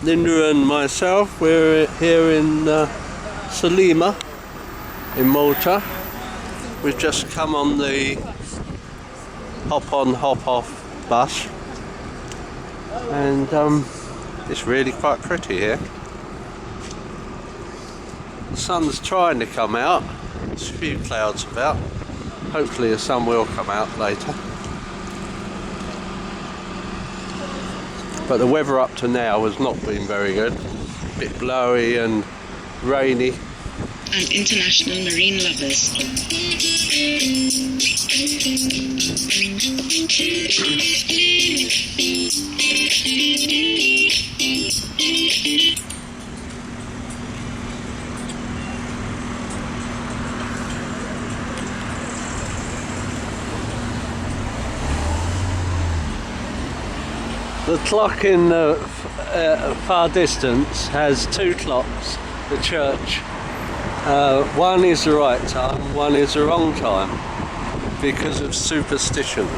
Linda and myself, we're here in Salima in Malta. We've just come on the hop on hop off bus, and it's really quite pretty here. The sun's trying to come out, there's a few clouds about, hopefully the sun will come out later. But the weather up to now has not been very good. A bit blowy and rainy. And international marine lovers. The clock in the far distance has two clocks, the church. One is the right time, one is the wrong time, because of superstitions.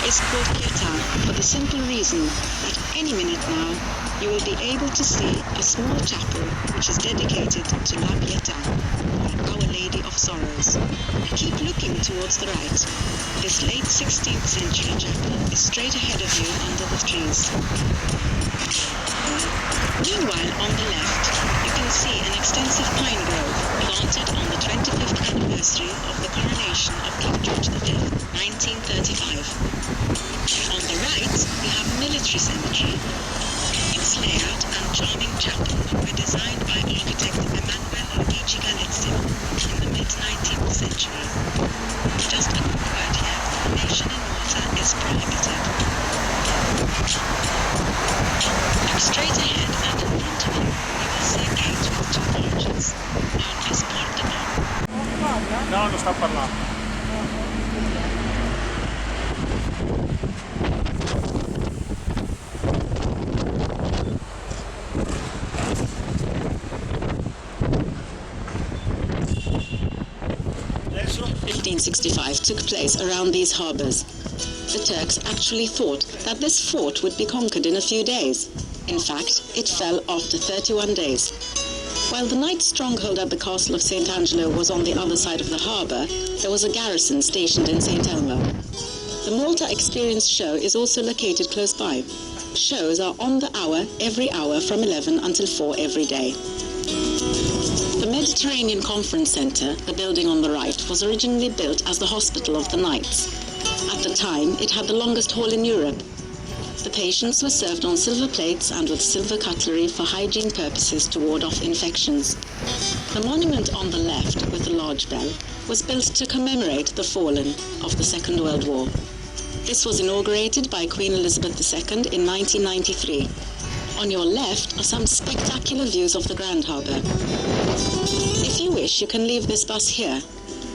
It's called Pietà for the simple reason that any minute now you will be able to see a small chapel which is dedicated to La Pietà, Our Lady of Sorrows. Keep looking towards the right. This late 16th century chapel is straight ahead of you under the trees. Meanwhile, on the left, you can see an extensive pine grove planted on the 25th anniversary of the coronation of King George V, 1935. On the right, we have a military cemetery. Its layout and charming chapel were designed by architect Emanuele Galizzi in the mid-19th century. Just a quick word here, cremation in Malta is prohibited. Look straight ahead and in front of you, you will see a gate with two arches, known as Porta Mare. No, non sta parlando. 1565 took place around these harbours. The Turks actually thought that this fort would be conquered in a few days. In fact, it fell after 31 days. While the knights' stronghold at the castle of St. Angelo was on the other side of the harbour, there was a garrison stationed in St. Elmo. The Malta Experience Show is also located close by. Shows are on the hour, every hour from 11 until 4 every day. The Mediterranean Conference Centre, the building on the right, was originally built as the hospital of the knights. At the time, it had the longest hall in Europe. The patients were served on silver plates and with silver cutlery for hygiene purposes to ward off infections. The monument on the left, with the large bell, was built to commemorate the fallen of the Second World War. This was inaugurated by Queen Elizabeth II in 1993. On your left are some spectacular views of the Grand Harbour. If you wish, you can leave this bus here.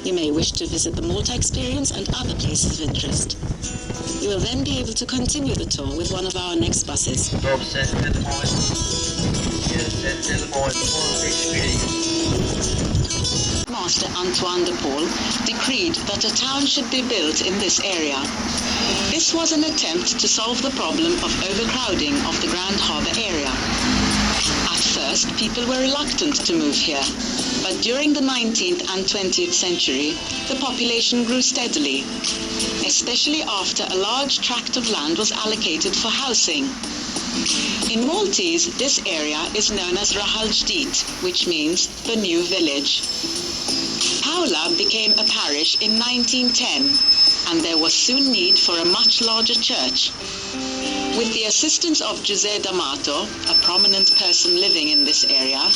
You may wish to visit the Malta Experience and other places of interest. You will then be able to continue the tour with one of our next buses. Master Antoine de Paul decreed that a town should be built in this area. This was an attempt to solve the problem of overcrowding of the Grand Harbour area. At first, people were reluctant to move here, but during the 19th and 20th century, the population grew steadily, especially after a large tract of land was allocated for housing. In Maltese, this area is known as Rahal Jdid, which means the new village. Paola became a parish in 1910, and there was soon need for a much larger church. With the assistance of José D'Amato, a prominent person living in this area,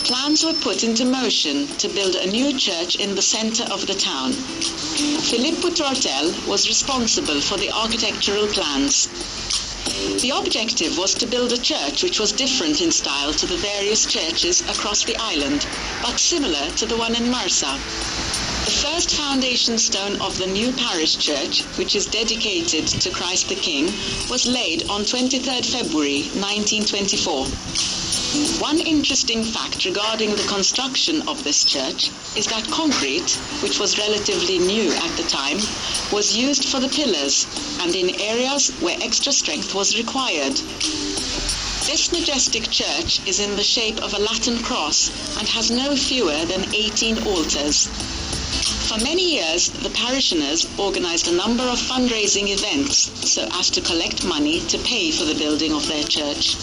plans were put into motion to build a new church in the center of the town. Filippo Tortel was responsible for the architectural plans. The objective was to build a church which was different in style to the various churches across the island, but similar to the one in Marsa. The first foundation stone of the new parish church, which is dedicated to Christ the King, was laid on 23rd February 1924. One interesting fact regarding the construction of this church is that concrete, which was relatively new at the time, was used for the pillars and in areas where extra strength was required. This majestic church is in the shape of a Latin cross and has no fewer than 18 altars. For many years, the parishioners organized a number of fundraising events so as to collect money to pay for the building of their church.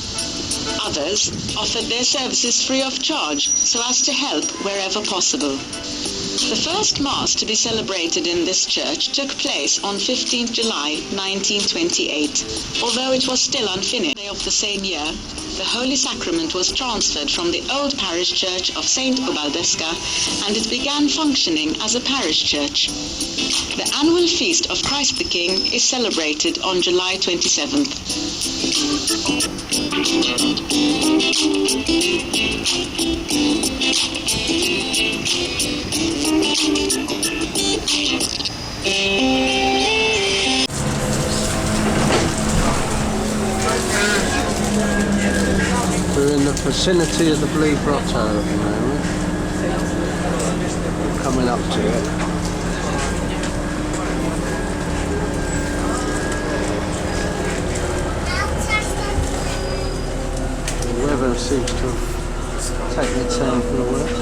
Others offered their services free of charge so as to help wherever possible. The first Mass to be celebrated in this church took place on 15th July 1928. Although it was still unfinished of the same year, the Holy Sacrament was transferred from the old parish church of St. Ubaldesca and it began functioning as a parish church. The annual feast of Christ the King is celebrated on July 27th. We're in the vicinity of the Blue Grotto at the moment. We're coming up to it. The weather seems to have taken a turn for the worse.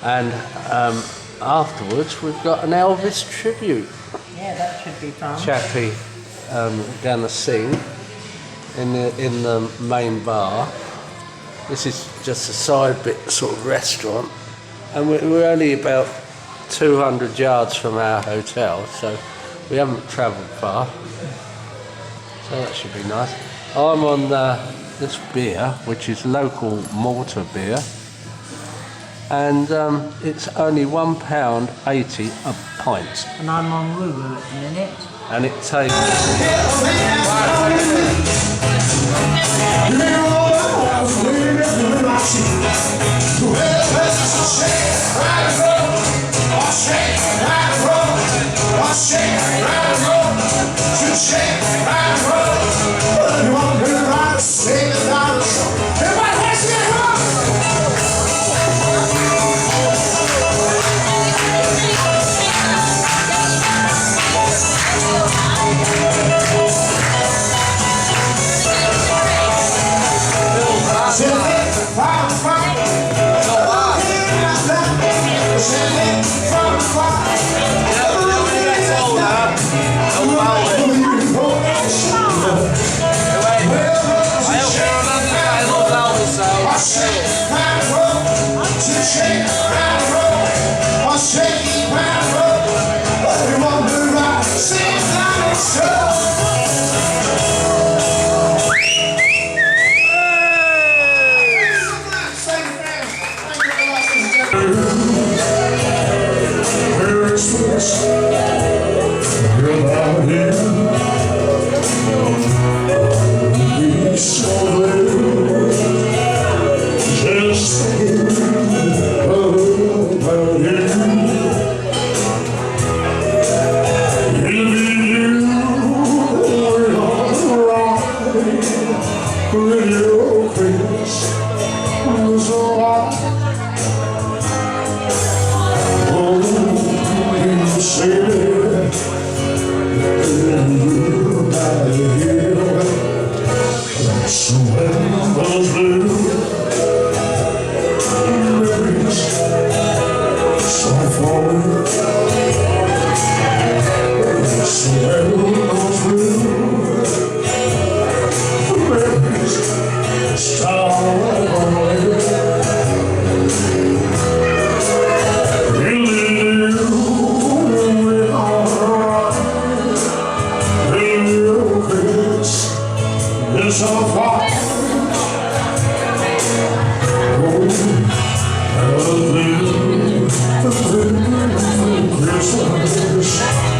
And afterwards we've got an Elvis tribute. Yeah, that should be fun. Chappie down the scene in the main bar. This is just a side bit sort of restaurant, and we're only about 200 yards from our hotel, so we haven't travelled far. So that should be nice. I'm on this beer, which is local Malta beer. And it's only £1.80 a pint. And I'm on Woo-Woo at the minute. And it tastes...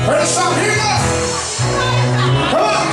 Let's stop here!